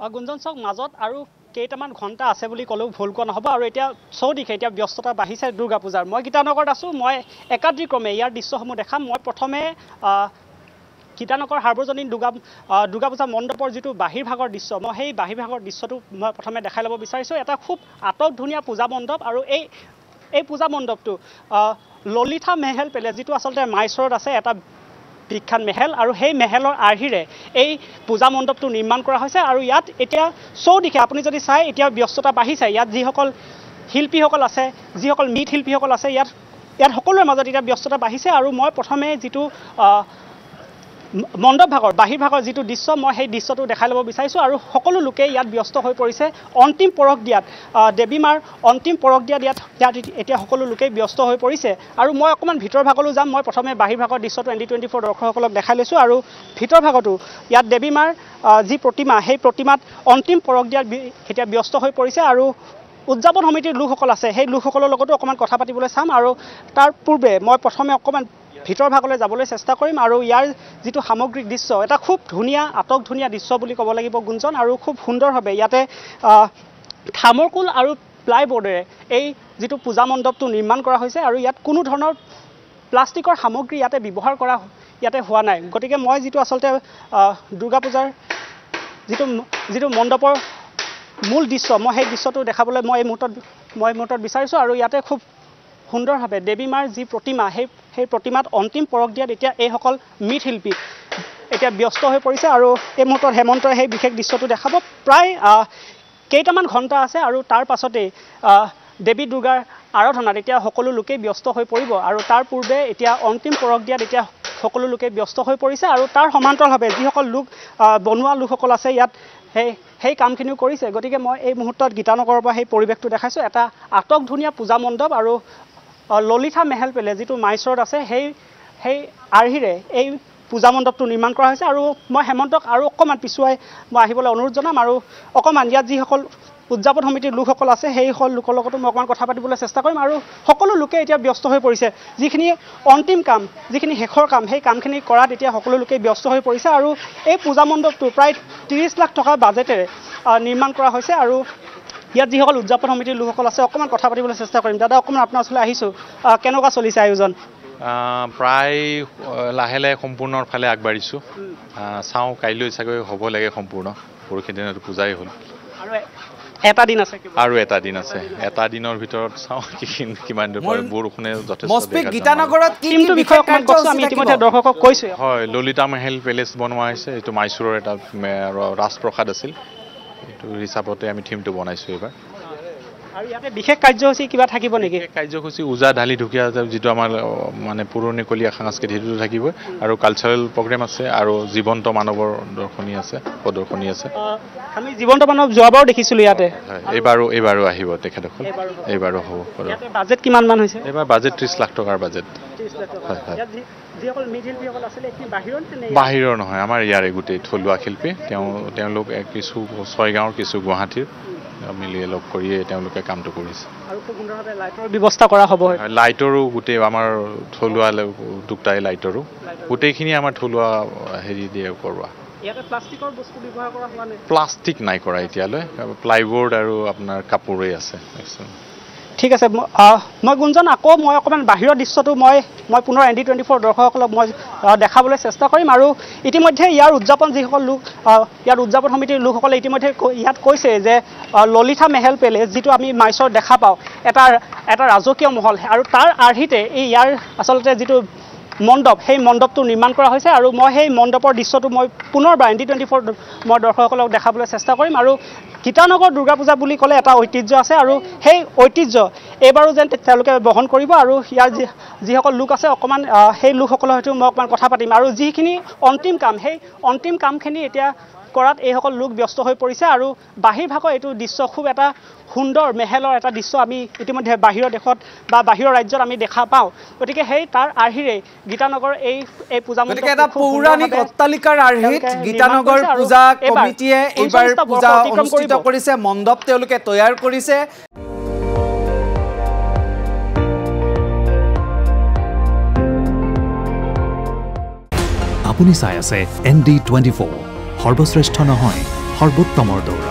গুঞ্জন চাওক মাজত আৰু কেইটামান ঘণ্টা আছে বুলি ক'লেও ভুল কোৱা নহ'ব আৰু এতিয়া চৌদিশে এতিয়া ব্যস্ততা বাঢ়িছে দুৰ্গা পূজাৰ মই গীতানগৰত আছোঁ মই একাধিক্ৰমে ইয়াৰ দৃশ্যসমূহ দেখাম মই প্ৰথমে গীতানগৰ সাৰ্বজনীন দুৰ্গা পূজা মণ্ডপৰ যিটো বাহিৰ ভাগৰ দৃশ্য মই সেই বাহিৰ ভাগৰ দৃশ্যটো মই প্ৰথমে দেখাই ল'ব বিচাৰিছোঁ এটা খুব আটকধুনীয়া পূজা মণ্ডপ আৰু এই পূজা মণ্ডপটো ললিতা মেহেল পেলেচ যিটো আচলতে মাইচৰত আছে এটা বিখ্যাত মেহেল আৰু সেই মেহেলৰ আৰ্হিৰে এই পূজা মণ্ডপটো নিৰ্মাণ কৰা হৈছে আৰু ইয়াত এতিয়া চৌদিশে আপুনি যদি চাই এতিয়া ব্যস্ততা বাঢ়িছে ইয়াত যিসকল শিল্পীসকল আছে যিসকল মৃৎ শিল্পীসকল আছে ইয়াত সকলোৰে মাজত এতিয়া ব্যস্ততা বাঢ়িছে আৰু মই প্ৰথমে যিটো মণ্ডপ ভাগৰ বাহিৰ ভাগৰ যিটো দৃশ্য মই সেই দৃশ্যটো দেখাই ল'ব বিচাৰিছোঁ আৰু সকলো লোকে ইয়াত ব্যস্ত হৈ পৰিছে অন্তিম পৰশ দিয়াত দেৱী মাৰ অন্তিম পৰশ দিয়াত ইয়াত এতিয়া সকলো লোকেই ব্যস্ত হৈ পৰিছে আৰু মই অকণমান ভিতৰ ভাগলৈ যাম মই প্ৰথমে বাহিৰ ভাগৰ দৃশ্যটো ND24 দৰ্শকসকলক দেখাই লৈছোঁ আৰু ভিতৰ ভাগতো ইয়াত দেৱী মাৰ যি প্ৰতিমা সেই প্ৰতিমাত অন্তিম পৰশ দিয়াত এতিয়া ব্যস্ত হৈ পৰিছে আৰু উদযাপন সমিতিৰ লোকসকল আছে সেই লোকসকলৰ লগতো অকণমান কথা পাতিবলৈ চাম আৰু তাৰ পূৰ্বে মই প্ৰথমে অকণমান ভিতৰ ভাগলৈ যাবলৈ চেষ্টা কৰিম আৰু ইয়াৰ যিটো সামগ্ৰিক দৃশ্য এটা খুব ধুনীয়া আটকধুনীয়া দৃশ্য বুলি ক'ব লাগিব গুঞ্জন আৰু খুব সুন্দৰভাৱে ইয়াতে থাৰ্মোকোল আৰু প্লাইবোৰ্ডেৰে এই যিটো পূজা মণ্ডপটো নিৰ্মাণ কৰা হৈছে আৰু ইয়াত কোনো ধৰণৰ প্লাষ্টিকৰ সামগ্ৰী ইয়াতে ব্যৱহাৰ কৰা ইয়াতে হোৱা নাই গতিকে মই যিটো আচলতে দুৰ্গা পূজাৰ যিটো মণ্ডপৰ মূল দৃশ্য মই সেই দৃশ্যটো দেখাবলৈ মই এই মুহূৰ্তত বিচাৰিছোঁ আৰু ইয়াতে খুব সুন্দৰভাৱে দেৱী মাৰ যি প্ৰতিমা সেই প্ৰতিমাত অন্তিম পৰশ দিয়াত এতিয়া এইসকল মৃৎশিল্পী এতিয়া ব্যস্ত হৈ পৰিছে আৰু এই মুহূৰ্তত হেমন্তই সেই বিশেষ দৃশ্যটো দেখাব প্ৰায় কেইটামান ঘণ্টা আছে আৰু তাৰ পাছতেই দেৱী দুৰ্গাৰ আৰাধনাত এতিয়া সকলো লোকেই ব্যস্ত হৈ পৰিব আৰু তাৰ পূৰ্বে এতিয়া অন্তিম পৰশ দিয়াত এতিয়া সকলো লোকে ব্যস্ত হৈ পৰিছে আৰু তাৰ সমান্তৰালভাৱে যিসকল লোক বনোৱা লোকসকল আছে ইয়াত সেই কামখিনিও কৰিছে গতিকে মই এই মুহূৰ্তত গীতানগৰৰ পৰা সেই পৰিৱেশটো দেখাইছোঁ এটা আটকধুনীয়া পূজা মণ্ডপ আৰু ললিতা মেহেল পেলেচ যিটো মাইচৰত আছে সেই আৰ্হিৰে এই পূজা মণ্ডপটো নিৰ্মাণ কৰা হৈছে আৰু মই হেমন্তক আৰু অকণমান পিছুৱাই মই আহিবলৈ অনুৰোধ জনাম আৰু অকণমান ইয়াত যিসকল উদযাপন সমিতিৰ লোকসকল আছে সেইসকল লোকৰ লগতো মই অকণমান কথা পাতিবলৈ চেষ্টা কৰিম আৰু সকলো লোকে এতিয়া ব্যস্ত হৈ পৰিছে যিখিনি অন্তিম কাম যিখিনি শেষৰ কাম সেই কামখিনি কৰাত এতিয়া সকলো লোকে ব্যস্ত হৈ পৰিছে আৰু এই পূজা মণ্ডপটো প্ৰায় 30 লাখ টকা বাজেটেৰে নিৰ্মাণ কৰা হৈছে আৰু ইয়াত যিসকল উদযাপন সমিতিৰ লোকসকল আছে অকণমান কথা পাতিবলৈ চেষ্টা কৰিম দাদা অকণমান আপোনাৰ ওচৰলৈ আহিছোঁ কেনেকুৱা চলিছে আয়োজন প্ৰায় লাহে লাহে সম্পূৰ্ণৰ ফালে আগবাঢ়িছোঁ চাওঁ কাইলৈ চাগৈ হ'ব লাগে সম্পূৰ্ণ পৰহি দিনতো পূজাই হ'ল আৰু এটা দিন আছে এটা দিনৰ ভিতৰত চাওঁ কিমান বৰষুণে যথেষ্ট হয় ললিতা মেহেল পেলেচ বনোৱা হৈছে এইটো মাইচুৰৰ এটা ৰাজপ্ৰসাদ আছিল এইটো হিচাপতে আমি থিমটো বনাইছোঁ এইবাৰ আৰু ইয়াতে বিশেষ কাৰ্যসূচী কিবা থাকিব নেকি কাৰ্যসূচী ওজা ঢালি ঢুকীয়া যিটো আমাৰ মানে পুৰণিকলীয়া সাংস্কৃতিক সেইটোতো থাকিবই আৰু কালচাৰেল প্ৰগ্ৰেম আছে আৰু জীৱন্ত মানৱৰ প্ৰদৰ্শনী আছে আমি জীৱন্ত মানৱ যোৱাবাৰো দেখিছিলোঁ ইয়াতে এইবাৰো আহিব তেখেতসকল এইবাৰো হ'ব বাজেট কিমান মান হৈছে এইবাৰ বাজেট 30 লাখ টকাৰ বাজেট বাহিৰৰ নহয় আমাৰ ইয়াৰে গোটেই থলুৱা শিল্পী তেওঁলোক কিছু 6 গাঁৱৰ কিছু গুৱাহাটীৰ মিলি লগ কৰিয়ে তেওঁলোকে কামটো কৰিছে আৰু খুব সুন্দৰভাৱে লাইটৰ ব্যৱস্থা কৰা হ'ব লাইটৰো গোটেই আমাৰ থলুৱা দুটাই লাইটৰো গোটেইখিনি আমাৰ থলুৱা হেৰি দিয়ে কৰোৱা ইয়াতে প্লাষ্টিকৰ বস্তু ব্যৱহাৰ কৰা হোৱা নাই প্লাষ্টিক নাই কৰা এতিয়ালৈ প্লাইবোৰ্ড আৰু আপোনাৰ কাপোৰেই আছে ঠিক আছে মই গুঞ্জন আকৌ মই অকণমান বাহিৰৰ দৃশ্যটো মই পুনৰ ND24 দৰ্শকসকলক মই দেখাবলৈ চেষ্টা কৰিম আৰু ইতিমধ্যে ইয়াৰ উদযাপন যিসকল লোক ইয়াৰ উদযাপন সমিতিৰ লোকসকলে ইতিমধ্যে ইয়াত কৈছে যে ললিতা মেহেল পেলেচ যিটো আমি মাইচৰত দেখা পাওঁ এটা ৰাজকীয় মহল আৰু তাৰ আৰ্হিতে ইয়াৰ আচলতে যিটো মণ্ডপ সেই মণ্ডপটো নিৰ্মাণ কৰা হৈছে আৰু মই সেই মণ্ডপৰ দৃশ্যটো মই পুনৰবাৰ ND24 মই দৰ্শকসকলক দেখাবলৈ চেষ্টা কৰিম আৰু গীতানগৰ দুৰ্গা পূজা বুলি ক'লে এটা ঐতিহ্য আছে আৰু সেই ঐতিহ্য এইবাৰো যেন তেওঁলোকে বহন কৰিব আৰু ইয়াৰ যিসকল লোক আছে অকণমান সেই লোকসকলৰ সৈতে মই অকণমান কথা পাতিম আৰু যিখিনি অন্তিম কাম সেই অন্তিম কামখিনি এতিয়া কৰাত এইসকল লোক ব্যস্ত হৈ পৰিছে আৰু বাহিৰ ভাগৰ এইটো দৃশ্য খুব এটা সুন্দৰ মেহেলৰ এটা দৃশ্য আমি ইতিমধ্যে বাহিৰৰ দেশত বা বাহিৰৰ ৰাজ্যত আমি দেখা পাওঁ গতিকে সেই তাৰ আৰ্হিৰে গীতানগৰ এই পূজা মণ্ডপটো এটা পৌৰাণিক অট্টালিকাৰ আৰ্হিত গীতানগৰ পূজা কমিটিয়ে এইবাৰ পূজা অনুষ্ঠিত কৰিছে মণ্ডপ তেওঁলোকে তৈয়াৰ কৰিছে আপুনি চাই আছে ND24 সৰ্বশ্ৰেষ্ঠ নহয় সৰ্বোত্তমৰ দৌৰ।